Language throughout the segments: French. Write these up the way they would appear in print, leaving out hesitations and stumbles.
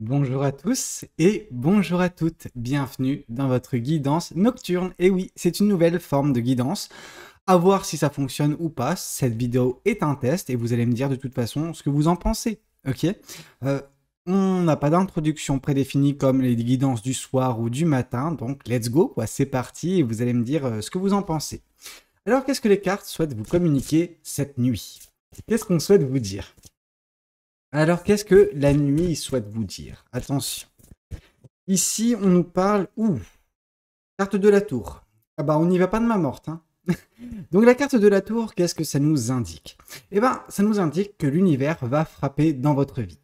Bonjour à tous et bonjour à toutes, bienvenue dans votre guidance nocturne. Et oui, c'est une nouvelle forme de guidance, à voir si ça fonctionne ou pas. Cette vidéo est un test et vous allez me dire de toute façon ce que vous en pensez, ok. Euh, on n'a pas d'introduction prédéfinie comme les guidances du soir ou du matin, donc let's go, quoi, c'est parti et vous allez me dire ce que vous en pensez. Alors qu'est-ce que les cartes souhaitent vous communiquer cette nuit? Qu'est-ce qu'on souhaite vous dire? Alors, qu'est-ce que la nuit souhaite vous dire? Attention. Ici, on nous parle... Ouh, carte de la tour. Ah bah, on n'y va pas de main morte, hein. Donc, la carte de la tour, qu'est-ce que ça nous indique? Eh ben, ça nous indique que l'univers va frapper dans votre vie.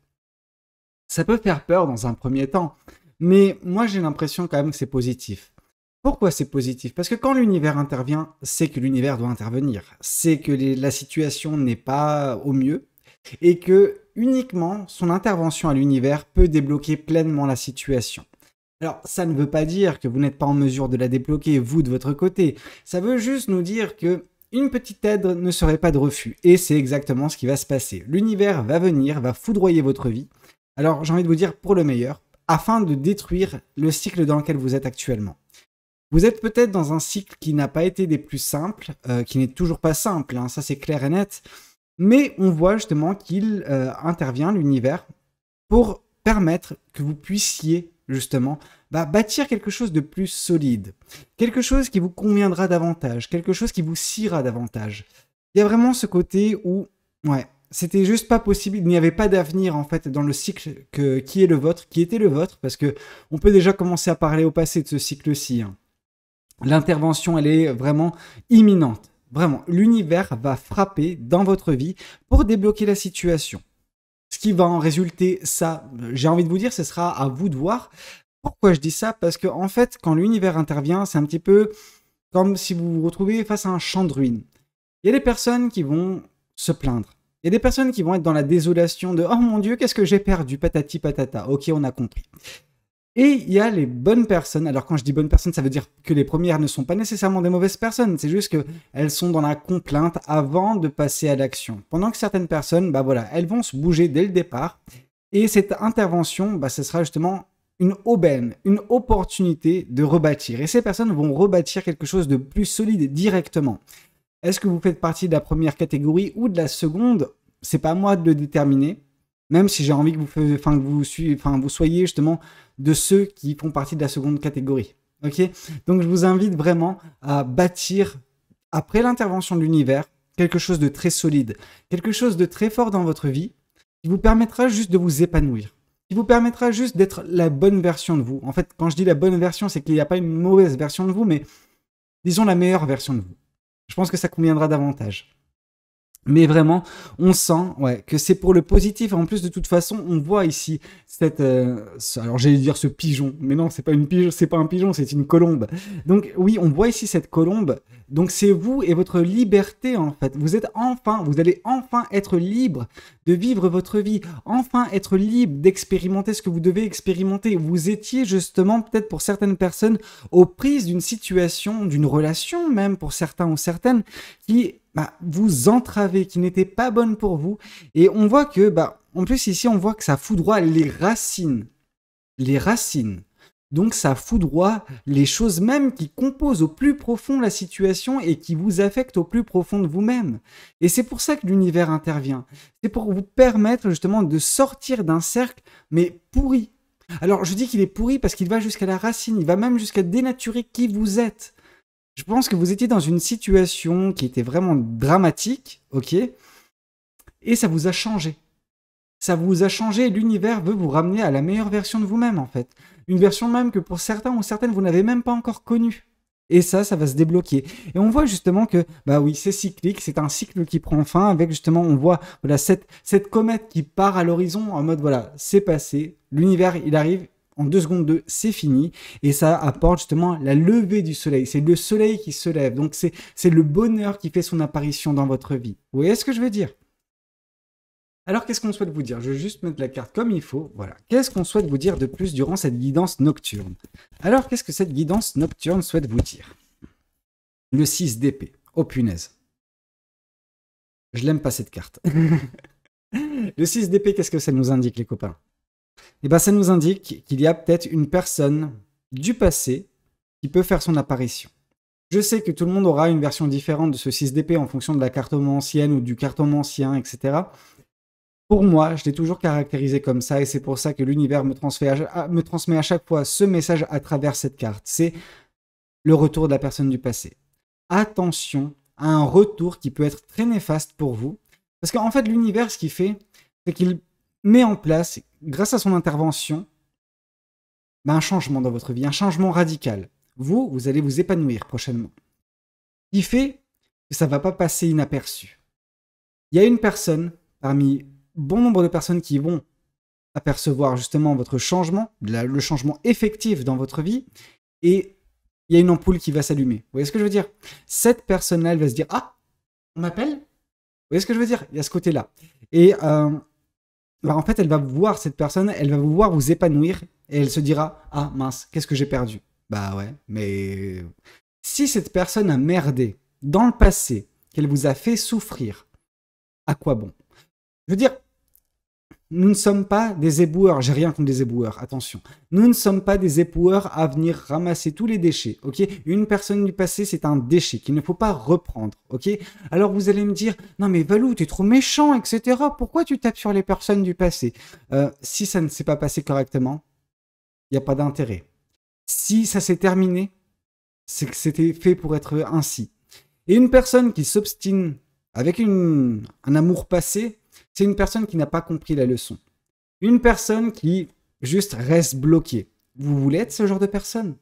Ça peut faire peur dans un premier temps, mais moi, j'ai l'impression quand même que c'est positif. Pourquoi c'est positif? Parce que quand l'univers intervient, c'est que l'univers doit intervenir. C'est que la situation n'est pas au mieux, et que uniquement son intervention à l'univers peut débloquer pleinement la situation. Alors, ça ne veut pas dire que vous n'êtes pas en mesure de la débloquer, vous, de votre côté. Ça veut juste nous dire que une petite aide ne serait pas de refus. Et c'est exactement ce qui va se passer. L'univers va venir, va foudroyer votre vie. Alors, j'ai envie de vous dire pour le meilleur, afin de détruire le cycle dans lequel vous êtes actuellement. Vous êtes peut-être dans un cycle qui n'a pas été des plus simples, qui n'est toujours pas simple, hein, ça c'est clair et net. Mais on voit justement qu'il intervient, l'univers, pour permettre que vous puissiez justement bâtir quelque chose de plus solide, quelque chose qui vous conviendra davantage, quelque chose qui vous siera davantage. Il y a vraiment ce côté où, ouais, c'était juste pas possible, il n'y avait pas d'avenir en fait dans le cycle qui est le vôtre, qui était le vôtre, parce que on peut déjà commencer à parler au passé de ce cycle-ci, hein. L'intervention, elle est vraiment imminente. Vraiment, l'univers va frapper dans votre vie pour débloquer la situation. Ce qui va en résulter, ça, j'ai envie de vous dire, ce sera à vous de voir. Pourquoi je dis ça? Parce que en fait, quand l'univers intervient, c'est un petit peu comme si vous vous retrouvez face à un champ de ruines. Il y a des personnes qui vont se plaindre. Il y a des personnes qui vont être dans la désolation de « Oh mon Dieu, qu'est-ce que j'ai perdu? Patati patata. » Ok, on a compris. Et il y a les bonnes personnes. Alors quand je dis bonnes personnes, ça veut dire que les premières ne sont pas nécessairement des mauvaises personnes. C'est juste qu'elles sont dans la complainte avant de passer à l'action. Pendant que certaines personnes, bah voilà, elles vont se bouger dès le départ. Et cette intervention, bah, ce sera justement une aubaine, une opportunité de rebâtir. Et ces personnes vont rebâtir quelque chose de plus solide directement. Est-ce que vous faites partie de la première catégorie ou de la seconde? C'est pas à moi de le déterminer. Même si j'ai envie que vous soyez justement de ceux qui font partie de la seconde catégorie. Ok. Donc je vous invite vraiment à bâtir, après l'intervention de l'univers, quelque chose de très solide, quelque chose de très fort dans votre vie, qui vous permettra juste de vous épanouir, qui vous permettra juste d'être la bonne version de vous. En fait, quand je dis la bonne version, c'est qu'il n'y a pas une mauvaise version de vous, mais disons la meilleure version de vous. Je pense que ça conviendra davantage. Mais vraiment, on sent ouais, que c'est pour le positif. En plus, de toute façon, on voit ici cette... alors, j'allais dire ce pigeon. Mais non, c'est pas une pigeon, c'est pas un pigeon, c'est une colombe. Donc, oui, on voit ici cette colombe. Donc, c'est vous et votre liberté, en fait. Vous allez enfin être libre de vivre votre vie. Enfin être libre d'expérimenter ce que vous devez expérimenter. Vous étiez justement, peut-être pour certaines personnes, aux prises d'une situation, d'une relation même pour certains ou certaines, qui vous entravez, qui n'était pas bonne pour vous. Et on voit que, en plus ici, on voit que ça foudroie les racines. Les racines. Donc ça foudroie les choses même qui composent au plus profond la situation et qui vous affectent au plus profond de vous-même. Et c'est pour ça que l'univers intervient. C'est pour vous permettre justement de sortir d'un cercle, mais pourri. Alors je dis qu'il est pourri parce qu'il va jusqu'à la racine, il va même jusqu'à dénaturer qui vous êtes. Je pense que vous étiez dans une situation qui était vraiment dramatique, ok? Et ça vous a changé. Ça vous a changé, l'univers veut vous ramener à la meilleure version de vous-même, en fait. Une version même que pour certains ou certaines, vous n'avez même pas encore connue. Et ça va se débloquer. Et on voit justement que, bah oui, c'est cyclique, c'est un cycle qui prend fin avec justement, on voit voilà, cette comète qui part à l'horizon en mode, voilà, c'est passé, l'univers, il arrive, en 2 secondes 2, c'est fini. Et ça apporte justement la levée du soleil. C'est le soleil qui se lève. Donc c'est le bonheur qui fait son apparition dans votre vie. Vous voyez ce que je veux dire? Alors qu'est-ce qu'on souhaite vous dire? Je vais juste mettre la carte comme il faut. Voilà. Qu'est-ce qu'on souhaite vous dire de plus durant cette guidance nocturne? Alors qu'est-ce que cette guidance nocturne souhaite vous dire? Le 6 d'épée. Oh punaise. Je l'aime pas cette carte. Le 6 d'épée, qu'est-ce que ça nous indique les copains? Et ben ça nous indique qu'il y a peut-être une personne du passé qui peut faire son apparition. Je sais que tout le monde aura une version différente de ce 6 d'épée en fonction de la cartomancienne ou du cartomancien, etc. Pour moi, je l'ai toujours caractérisé comme ça et c'est pour ça que l'univers me transmet à chaque fois ce message à travers cette carte. C'est le retour de la personne du passé. Attention à un retour qui peut être très néfaste pour vous. Parce qu'en fait, l'univers, ce qu'il fait, c'est qu'il met en place, grâce à son intervention, un changement dans votre vie, un changement radical. Vous allez vous épanouir prochainement. Ce qui fait que ça ne va pas passer inaperçu. Il y a une personne, parmi bon nombre de personnes qui vont apercevoir justement votre changement, le changement effectif dans votre vie, et il y a une ampoule qui va s'allumer. Vous voyez ce que je veux dire? Cette personne-là, elle va se dire « Ah, on m'appelle ?» Vous voyez ce que je veux dire? Il y a ce côté-là. Et en fait, elle va vous voir, cette personne, elle va vous voir vous épanouir, et elle se dira « Ah mince, qu'est-ce que j'ai perdu ?» Bah ouais, mais si cette personne a merdé dans le passé, qu'elle vous a fait souffrir, à quoi bon? Je veux dire, nous ne sommes pas des éboueurs, j'ai rien contre des éboueurs, attention. Nous ne sommes pas des éboueurs à venir ramasser tous les déchets, ok? Une personne du passé, c'est un déchet qu'il ne faut pas reprendre, ok? Alors vous allez me dire, non mais Valou, t'es trop méchant, etc. Pourquoi tu tapes sur les personnes du passé? Si ça ne s'est pas passé correctement, il n'y a pas d'intérêt. Si ça s'est terminé, c'est que c'était fait pour être ainsi. Et une personne qui s'obstine avec un amour passé, c'est une personne qui n'a pas compris la leçon. Une personne qui juste reste bloquée. Vous voulez être ce genre de personne?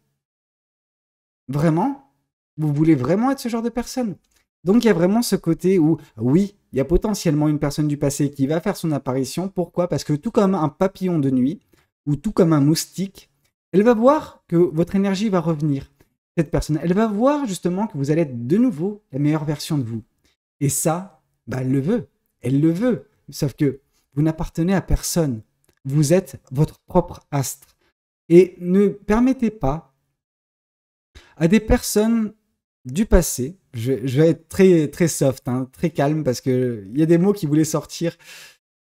Vraiment? Vous voulez vraiment être ce genre de personne? Donc il y a vraiment ce côté où, oui, il y a potentiellement une personne du passé qui va faire son apparition. Pourquoi? Parce que tout comme un papillon de nuit, ou tout comme un moustique, elle va voir que votre énergie va revenir. Cette personne, elle va voir justement que vous allez être de nouveau la meilleure version de vous. Et ça, elle le veut. Elle le veut. Sauf que vous n'appartenez à personne. Vous êtes votre propre astre. Et ne permettez pas à des personnes du passé, je vais être très, très soft, hein, très calme, parce qu'il y a des mots qui voulaient sortir.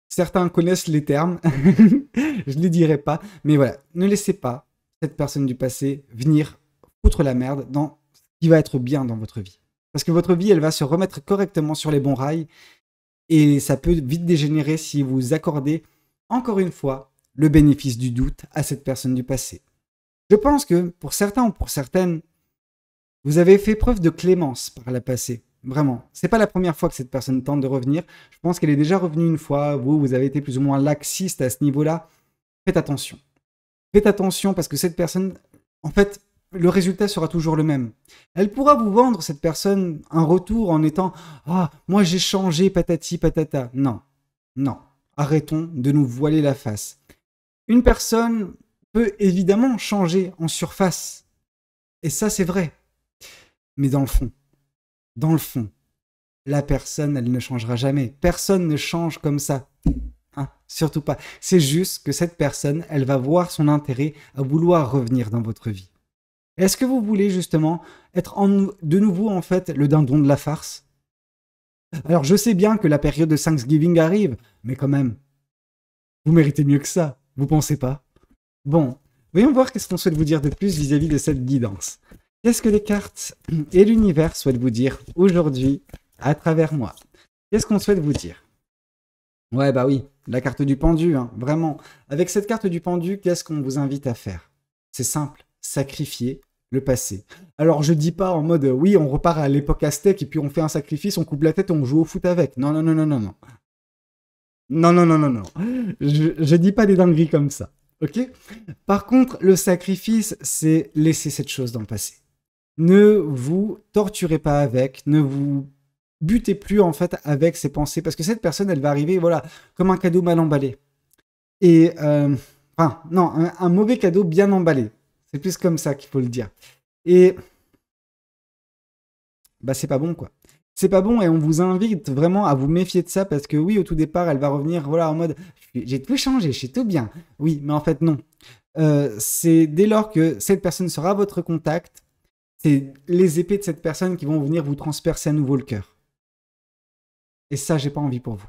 Certains connaissent les termes. Je ne les dirai pas. Mais voilà, ne laissez pas cette personne du passé venir foutre la merde dans ce qui va être bien dans votre vie. Parce que votre vie, elle va se remettre correctement sur les bons rails. Et ça peut vite dégénérer si vous accordez, encore une fois, le bénéfice du doute à cette personne du passé. Je pense que pour certains ou pour certaines, vous avez fait preuve de clémence par le passé. Vraiment. C'est pas la première fois que cette personne tente de revenir. Je pense qu'elle est déjà revenue une fois. Vous avez été plus ou moins laxiste à ce niveau-là. Faites attention. Faites attention parce que cette personne, en fait, le résultat sera toujours le même. Elle pourra vous vendre, cette personne, un retour en étant « Ah, moi j'ai changé, patati patata ». Non, non. Arrêtons de nous voiler la face. Une personne peut évidemment changer en surface. Et ça, c'est vrai. Mais dans le fond, la personne, elle ne changera jamais. Personne ne change comme ça. Hein, surtout pas. C'est juste que cette personne, elle va voir son intérêt à vouloir revenir dans votre vie. Est-ce que vous voulez justement être de nouveau en fait le dindon de la farce? Alors je sais bien que la période de Thanksgiving arrive, mais quand même, vous méritez mieux que ça, vous pensez pas? Bon, voyons voir qu'est-ce qu'on souhaite vous dire de plus vis-à-vis de cette guidance. Qu'est-ce que les cartes et l'univers souhaitent vous dire aujourd'hui à travers moi? Qu'est-ce qu'on souhaite vous dire? Ouais, bah oui, la carte du pendu, hein, vraiment. Avec cette carte du pendu, qu'est-ce qu'on vous invite à faire? C'est simple, sacrifier le passé. Alors je dis pas en mode, oui, on repart à l'époque aztèque et puis on fait un sacrifice, on coupe la tête et on joue au foot avec. Non, non, non, non, non, non. Non, non, non, non, non. Je dis pas des dingueries comme ça, ok? Par contre, le sacrifice, c'est laisser cette chose dans le passé. Ne vous torturez pas avec, ne vous butez plus en fait avec ces pensées, parce que cette personne, elle va arriver, voilà, comme un cadeau mal emballé. Et, enfin, non, un mauvais cadeau bien emballé. C'est plus comme ça qu'il faut le dire. Et, bah c'est pas bon, quoi. C'est pas bon et on vous invite vraiment à vous méfier de ça parce que oui, au tout départ, elle va revenir voilà, en mode « j'ai tout changé, je suis tout bien ». Oui, mais en fait, non. C'est dès lors que cette personne sera votre contact, c'est les épées de cette personne qui vont venir vous transpercer à nouveau le cœur. Et ça, j'ai pas envie pour vous.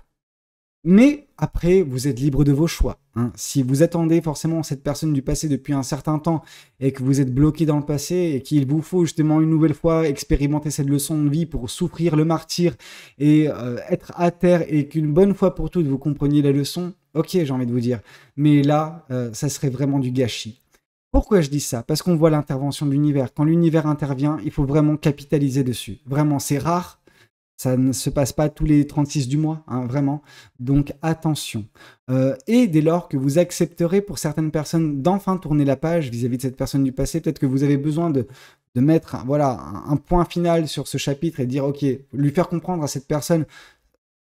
Mais après, vous êtes libre de vos choix. Hein. Si vous attendez forcément cette personne du passé depuis un certain temps et que vous êtes bloqué dans le passé et qu'il vous faut justement une nouvelle fois expérimenter cette leçon de vie pour souffrir le martyre et être à terre et qu'une bonne fois pour toutes vous compreniez la leçon, ok, j'ai envie de vous dire. Mais là, ça serait vraiment du gâchis. Pourquoi je dis ça? Parce qu'on voit l'intervention de l'univers. Quand l'univers intervient, il faut vraiment capitaliser dessus. Vraiment, c'est rare. Ça ne se passe pas tous les 36 du mois, hein, vraiment. Donc attention. Et dès lors que vous accepterez pour certaines personnes d'enfin tourner la page vis-à-vis de cette personne du passé, peut-être que vous avez besoin de mettre voilà, un point final sur ce chapitre et de dire, ok, lui faire comprendre à cette personne,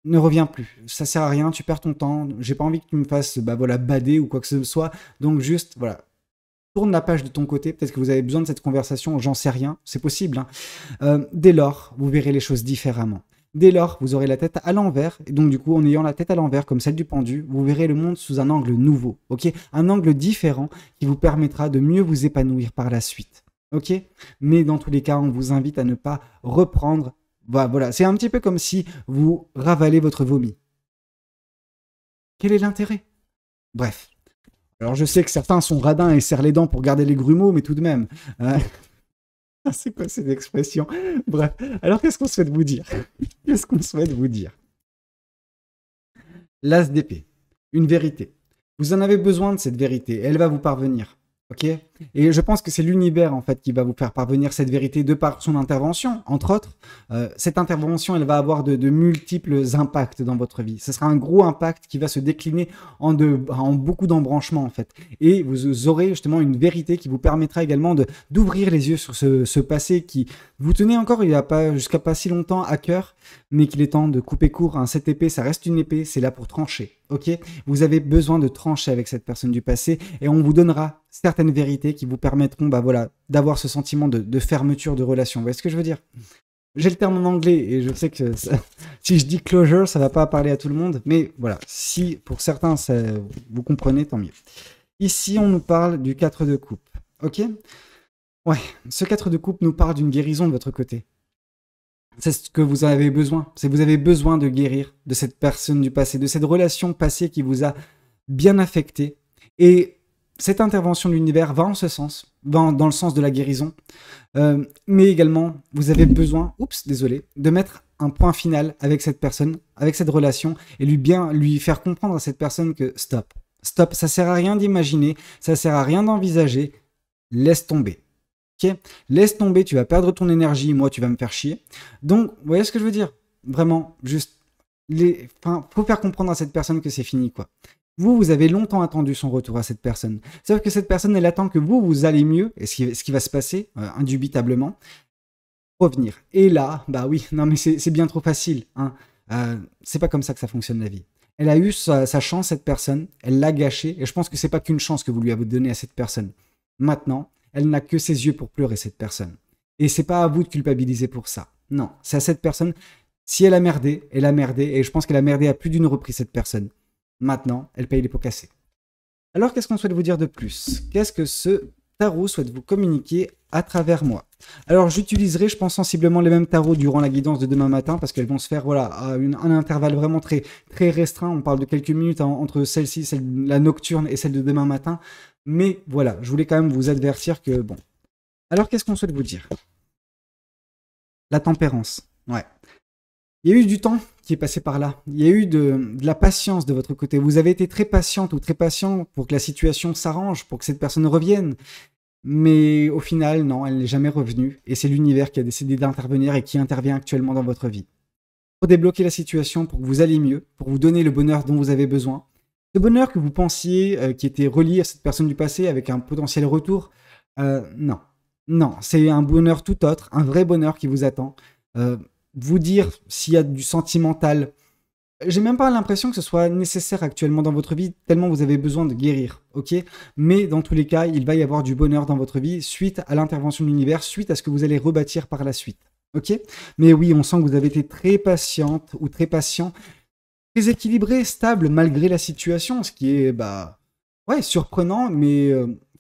ne reviens plus, ça sert à rien, tu perds ton temps, j'ai pas envie que tu me fasses voilà, bader ou quoi que ce soit, donc juste, voilà, tourne la page de ton côté, peut-être que vous avez besoin de cette conversation, j'en sais rien, c'est possible. Hein. Dès lors, vous verrez les choses différemment. Dès lors, vous aurez la tête à l'envers, et donc du coup, en ayant la tête à l'envers, comme celle du pendu, vous verrez le monde sous un angle nouveau, ok? Un angle différent qui vous permettra de mieux vous épanouir par la suite, ok? Mais dans tous les cas, on vous invite à ne pas reprendre, voilà, c'est un petit peu comme si vous ravalez votre vomi. Quel est l'intérêt? Bref. Alors je sais que certains sont radins et serrent les dents pour garder les grumeaux, mais tout de même. C'est quoi cette expression? Bref, alors qu'est-ce qu'on souhaite vous dire? Qu'est-ce qu'on souhaite vous dire? L'as d'épée, une vérité. Vous en avez besoin de cette vérité, elle va vous parvenir. Ok? Et je pense que c'est l'univers en fait qui va vous faire parvenir cette vérité de par son intervention, entre autres. Cette intervention, elle va avoir de multiples impacts dans votre vie. Ce sera un gros impact qui va se décliner en beaucoup d'embranchements en fait. Et vous aurez justement une vérité qui vous permettra également d'ouvrir les yeux sur ce passé qui vous tenez encore il n'y a pas jusqu'à pas si longtemps à cœur, mais qu'il est temps de couper court. Hein. Cette épée, ça reste une épée, c'est là pour trancher. Ok? Vous avez besoin de trancher avec cette personne du passé et on vous donnera certaines vérités qui vous permettront voilà, d'avoir ce sentiment de fermeture de relation. Vous voyez ce que je veux dire? J'ai le terme en anglais et je sais que si je dis closure, ça ne va pas parler à tout le monde, mais voilà, si pour certains vous comprenez, tant mieux. Ici, on nous parle du 4 de coupe, ok? Ouais, ce 4 de coupe nous parle d'une guérison de votre côté. C'est ce que vous avez besoin. C'est que vous avez besoin de guérir de cette personne du passé, de cette relation passée qui vous a bien affecté. Et cette intervention de l'univers va en ce sens, va dans le sens de la guérison. Mais également, vous avez besoin, de mettre un point final avec cette personne, avec cette relation, et lui faire comprendre à cette personne que stop, ça sert à rien d'imaginer, ça sert à rien d'envisager, laisse tomber. Okay, laisse tomber, tu vas perdre ton énergie, moi tu vas me faire chier. Donc, vous voyez ce que je veux dire? Vraiment, juste, faut faire comprendre à cette personne que c'est fini, quoi. Vous avez longtemps attendu son retour à cette personne. Sauf que cette personne, elle attend que vous allez mieux, et ce qui va se passer, indubitablement, revenir. Et là, bah oui, non mais c'est bien trop facile. Hein. C'est pas comme ça que ça fonctionne la vie. Elle a eu sa chance, cette personne, elle l'a gâchée, et je pense que c'est pas qu'une chance que vous lui avez donnée à cette personne. Maintenant, elle n'a que ses yeux pour pleurer, cette personne. Et c'est pas à vous de culpabiliser pour ça. Non, c'est à cette personne. Si elle a merdé, et je pense qu'elle a merdé à plus d'une reprise, cette personne. Maintenant, elle paye les pots cassés. Alors, qu'est-ce qu'on souhaite vous dire de plus? Qu'est-ce que ce tarot souhaite vous communiquer à travers moi? Alors, j'utiliserai, je pense, sensiblement les mêmes tarots durant la guidance de demain matin, parce qu'elles vont se faire voilà, à un intervalle vraiment très, très restreint. On parle de quelques minutes entre celle-ci, la nocturne et celle de demain matin. Mais voilà, je voulais quand même vous avertir que, bon. Alors, qu'est-ce qu'on souhaite vous dire? La tempérance, ouais. Il y a eu du temps qui est passé par là. Il y a eu de la patience de votre côté. Vous avez été très patiente ou très patient pour que la situation s'arrange, pour que cette personne revienne. Mais au final, non, elle n'est jamais revenue. Et c'est l'univers qui a décidé d'intervenir et qui intervient actuellement dans votre vie. Pour débloquer la situation, pour que vous alliez mieux, pour vous donner le bonheur dont vous avez besoin. Ce bonheur que vous pensiez qui était relié à cette personne du passé avec un potentiel retour, non. Non, c'est un bonheur tout autre, un vrai bonheur qui vous attend. Vous dire s'il y a du sentimental, j'ai même pas l'impression que ce soit nécessaire actuellement dans votre vie, tellement vous avez besoin de guérir, ok? Mais dans tous les cas, il va y avoir du bonheur dans votre vie suite à l'intervention de l'univers, suite à ce que vous allez rebâtir par la suite, ok? Mais oui, on sent que vous avez été très patiente ou très patient, très équilibré, stable malgré la situation, ce qui est ouais, surprenant, mais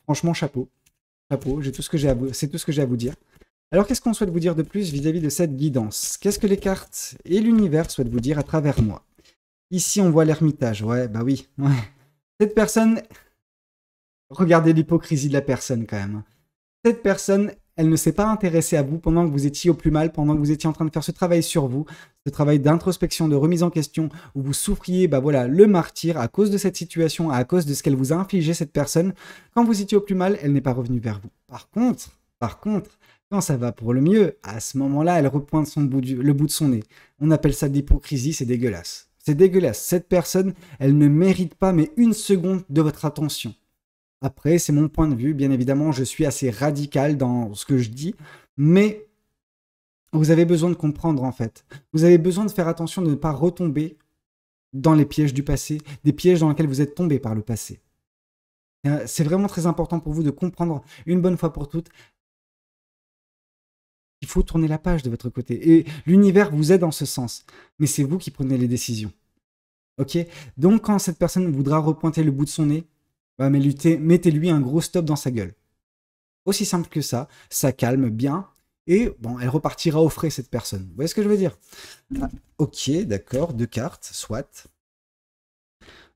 franchement chapeau. Chapeau, c'est tout ce que j'ai à vous dire. Alors qu'est-ce qu'on souhaite vous dire de plus vis-à-vis de cette guidance? Qu'est-ce que les cartes et l'univers souhaitent vous dire à travers moi? Ici, on voit l'ermitage. Ouais, bah oui. Ouais. Cette personne, regardez l'hypocrisie de la personne quand même. Cette personne, elle ne s'est pas intéressée à vous pendant que vous étiez au plus mal, pendant que vous étiez en train de faire ce travail sur vous, ce travail d'introspection, de remise en question, où vous souffriez, bah voilà, le martyr à cause de cette situation, à cause de ce qu'elle vous a infligé, cette personne. Quand vous étiez au plus mal, elle n'est pas revenue vers vous. Par contre, quand ça va pour le mieux, à ce moment-là, elle repointe le bout de son nez. On appelle ça de l'hypocrisie, c'est dégueulasse. C'est dégueulasse. Cette personne, elle ne mérite pas mais une seconde de votre attention. Après, c'est mon point de vue. Bien évidemment, je suis assez radical dans ce que je dis, mais vous avez besoin de comprendre en fait. Vous avez besoin de faire attention de ne pas retomber dans les pièges du passé, des pièges dans lesquels vous êtes tombé par le passé. C'est vraiment très important pour vous de comprendre une bonne fois pour toutes. Il faut tourner la page de votre côté. Et l'univers vous aide en ce sens. Mais c'est vous qui prenez les décisions. Ok? Donc, quand cette personne voudra repointer le bout de son nez, bah, mettez-lui un gros stop dans sa gueule. Aussi simple que ça calme bien. Et bon, elle repartira au frais, cette personne. Vous voyez ce que je veux dire? Ok, d'accord, 2 cartes, soit.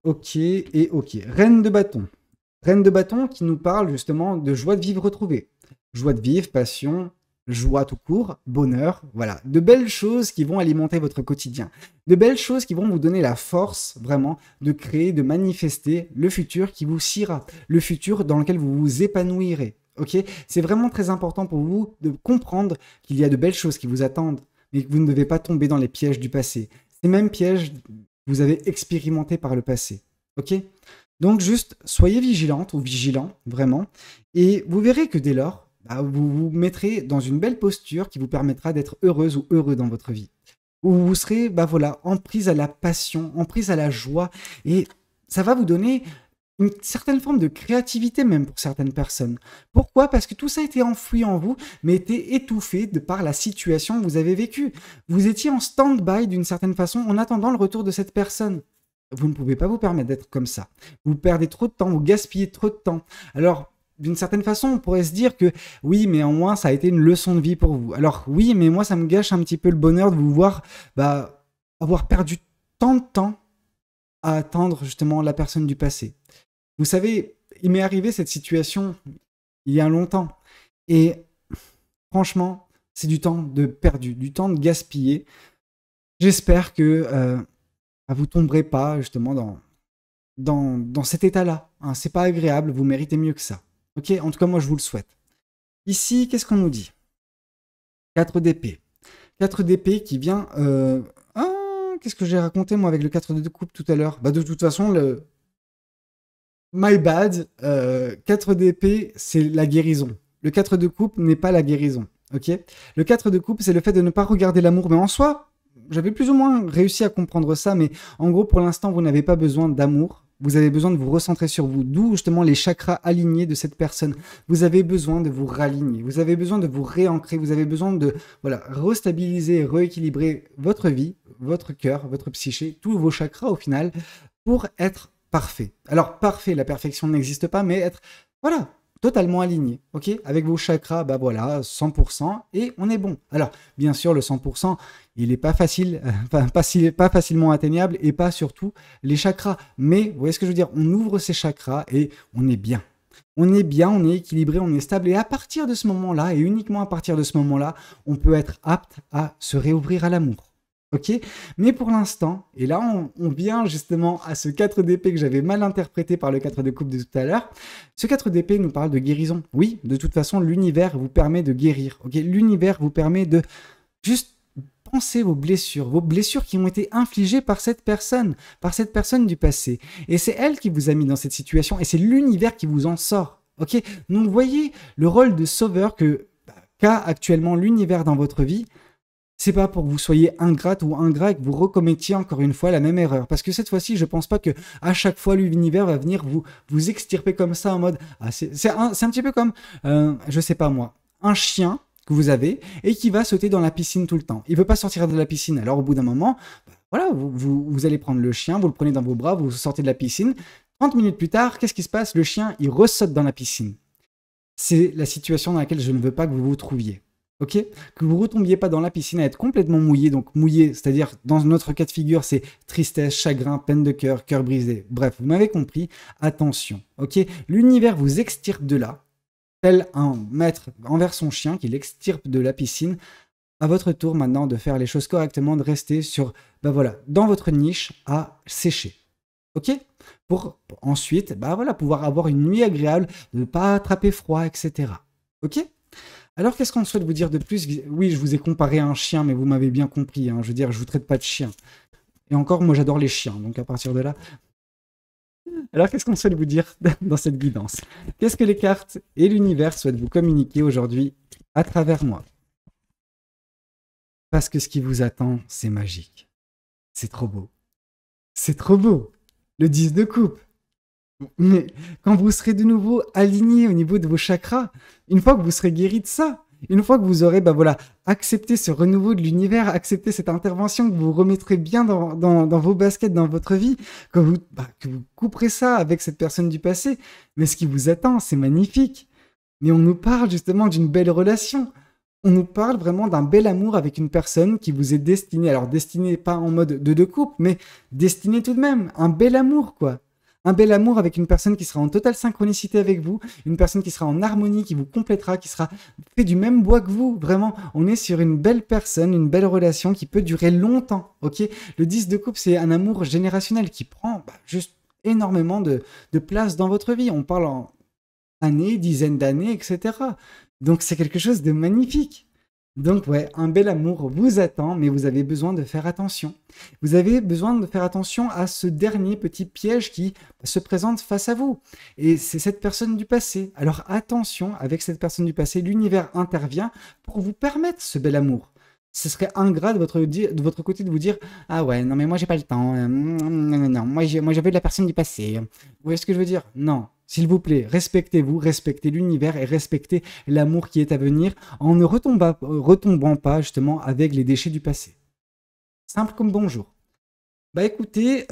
Ok et ok. Reine de bâton. Reine de bâton qui nous parle justement de joie de vivre retrouvée. Joie de vivre, passion, joie tout court, bonheur, voilà. De belles choses qui vont alimenter votre quotidien. De belles choses qui vont vous donner la force, vraiment, de créer, de manifester le futur qui vous siera. Le futur dans lequel vous vous épanouirez. Ok? C'est vraiment très important pour vous de comprendre qu'il y a de belles choses qui vous attendent, mais que vous ne devez pas tomber dans les pièges du passé. Ces mêmes pièges, vous avez expérimenté par le passé. Ok? Donc juste, soyez vigilante ou vigilant, vraiment, et vous verrez que dès lors, bah, vous vous mettrez dans une belle posture qui vous permettra d'être heureuse ou heureux dans votre vie. Où vous serez, bah voilà, en prise à la passion, en prise à la joie, et ça va vous donner une certaine forme de créativité même pour certaines personnes. Pourquoi? Parce que tout ça a été enfoui en vous, mais été étouffé de par la situation que vous avez vécue. Vous étiez en stand-by d'une certaine façon en attendant le retour de cette personne. Vous ne pouvez pas vous permettre d'être comme ça. Vous perdez trop de temps, vous gaspillez trop de temps. Alors, d'une certaine façon, on pourrait se dire que oui, mais en moins, ça a été une leçon de vie pour vous. Alors oui, mais moi, ça me gâche un petit peu le bonheur de vous voir avoir perdu tant de temps à attendre justement la personne du passé. Vous savez, il m'est arrivé cette situation il y a longtemps. Et franchement, c'est du temps de perdu, du temps de gaspillé. J'espère que vous tomberez pas justement dans cet état-là. Hein. C'est pas agréable, vous méritez mieux que ça. Ok? En tout cas, moi, je vous le souhaite. Ici, qu'est-ce qu'on nous dit? 4 d'épée. 4 d'épée qui vient... qu'est-ce que j'ai raconté, moi, avec le 4 de coupe tout à l'heure? Bah, de toute façon, my bad. 4 d'épée, c'est la guérison. Le 4 de coupe n'est pas la guérison. Ok? Le 4 de coupe, c'est le fait de ne pas regarder l'amour. Mais en soi, j'avais plus ou moins réussi à comprendre ça. Mais en gros, pour l'instant, vous n'avez pas besoin d'amour. Vous avez besoin de vous recentrer sur vous, d'où justement les chakras alignés de cette personne. Vous avez besoin de vous raligner, vous avez besoin de vous réancrer, vous avez besoin de restabiliser, rééquilibrer votre vie, votre cœur, votre psyché, tous vos chakras au final, pour être parfait. Alors parfait, la perfection n'existe pas, mais être, totalement aligné, ok? Avec vos chakras, 100%, et on est bon. Alors, bien sûr, le 100%, il n'est pas facile, pas facilement atteignable, et pas surtout les chakras. Mais, vous voyez ce que je veux dire? On ouvre ces chakras et on est bien. On est bien, on est équilibré, on est stable, et à partir de ce moment-là, et uniquement à partir de ce moment-là, on peut être apte à se réouvrir à l'amour. Ok, mais pour l'instant, et là on vient justement à ce 4 d'épée que j'avais mal interprété par le 4 de coupe de tout à l'heure. Ce 4 d'épée nous parle de guérison. Oui, de toute façon, l'univers vous permet de guérir. Ok, l'univers vous permet de juste penser vos blessures qui ont été infligées par cette personne du passé. Et c'est elle qui vous a mis dans cette situation, et c'est l'univers qui vous en sort. Ok, donc vous voyez le rôle de sauveur qu'a actuellement l'univers dans votre vie. C'est pas pour que vous soyez ingrate ou ingrat et que vous recommettiez encore une fois la même erreur. Parce que cette fois-ci, je pense pas que à chaque fois l'univers va venir vous extirper comme ça en mode... c'est un petit peu comme, je sais pas moi, un chien que vous avez et qui va sauter dans la piscine tout le temps. Il veut pas sortir de la piscine. Alors au bout d'un moment, vous allez prendre le chien, vous le prenez dans vos bras, vous sortez de la piscine. 30 minutes plus tard, qu'est-ce qui se passe? Le chien, il ressaute dans la piscine. C'est la situation dans laquelle je ne veux pas que vous vous trouviez. ok? Que vous retombiez pas dans la piscine à être complètement mouillé. Donc mouillé, c'est-à-dire dans notre cas de figure, c'est tristesse, chagrin, peine de cœur, cœur brisé. Bref, vous m'avez compris. Attention, ok? L'univers vous extirpe de là, tel un maître envers son chien qui l'extirpe de la piscine. À votre tour maintenant de faire les choses correctement, de rester sur, bah voilà, dans votre niche à sécher. Ok? Pour ensuite, bah voilà, pouvoir avoir une nuit agréable, de ne pas attraper froid, etc. Ok? Alors, qu'est-ce qu'on souhaite vous dire de plus? Oui, je vous ai comparé à un chien, mais vous m'avez bien compris, hein. Je veux dire, je vous traite pas de chien. Et encore, moi, j'adore les chiens. Donc, à partir de là. Alors, qu'est-ce qu'on souhaite vous dire dans cette guidance? Qu'est-ce que les cartes et l'univers souhaitent vous communiquer aujourd'hui à travers moi? Parce que ce qui vous attend, c'est magique. C'est trop beau. C'est trop beau. Le 10 de coupe. Mais quand vous serez de nouveau aligné au niveau de vos chakras, une fois que vous serez guéri de ça, une fois que vous aurez bah voilà, accepté ce renouveau de l'univers, accepté cette intervention, que vous remettrez bien dans vos baskets, dans votre vie, que vous couperez ça avec cette personne du passé, mais ce qui vous attend, c'est magnifique. Mais on nous parle justement d'une belle relation. On nous parle vraiment d'un bel amour avec une personne qui vous est destinée. Alors destinée pas en mode de deux couples, mais destinée tout de même. Un bel amour, quoi. Un bel amour avec une personne qui sera en totale synchronicité avec vous, une personne qui sera en harmonie, qui vous complétera, qui sera fait du même bois que vous. Vraiment, on est sur une belle personne, une belle relation qui peut durer longtemps, ok? Le 10 de coupe, c'est un amour générationnel qui prend juste énormément de place dans votre vie. On parle en années, dizaines d'années, etc. Donc c'est quelque chose de magnifique. Donc ouais, un bel amour vous attend, mais vous avez besoin de faire attention. Vous avez besoin de faire attention à ce dernier petit piège qui se présente face à vous. Et c'est cette personne du passé. Alors attention, avec cette personne du passé, l'univers intervient pour vous permettre ce bel amour. Ce serait ingrat de votre côté de vous dire « Ah ouais, non mais moi j'ai pas le temps, non, moi j'avais de la personne du passé. » Vous voyez ce que je veux dire? Non. S'il vous plaît, respectez-vous, respectez l'univers et respectez l'amour qui est à venir en ne retombant pas justement avec les déchets du passé. Simple comme bonjour. Bah écoutez,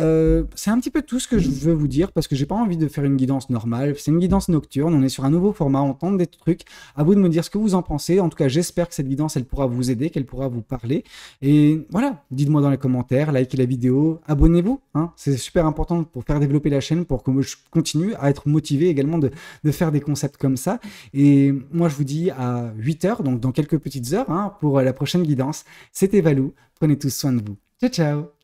c'est un petit peu tout ce que je veux vous dire parce que j'ai pas envie de faire une guidance normale. C'est une guidance nocturne, on est sur un nouveau format, on tente des trucs. À vous de me dire ce que vous en pensez. En tout cas, j'espère que cette guidance, elle pourra vous aider, qu'elle pourra vous parler. Et voilà, dites-moi dans les commentaires, likez la vidéo, abonnez-vous. Hein, c'est super important pour faire développer la chaîne, pour que je continue à être motivé également de faire des concepts comme ça. Et moi, je vous dis à 8 h, donc dans quelques petites heures, hein, pour la prochaine guidance. C'était Valou, prenez tous soin de vous. Ciao, ciao!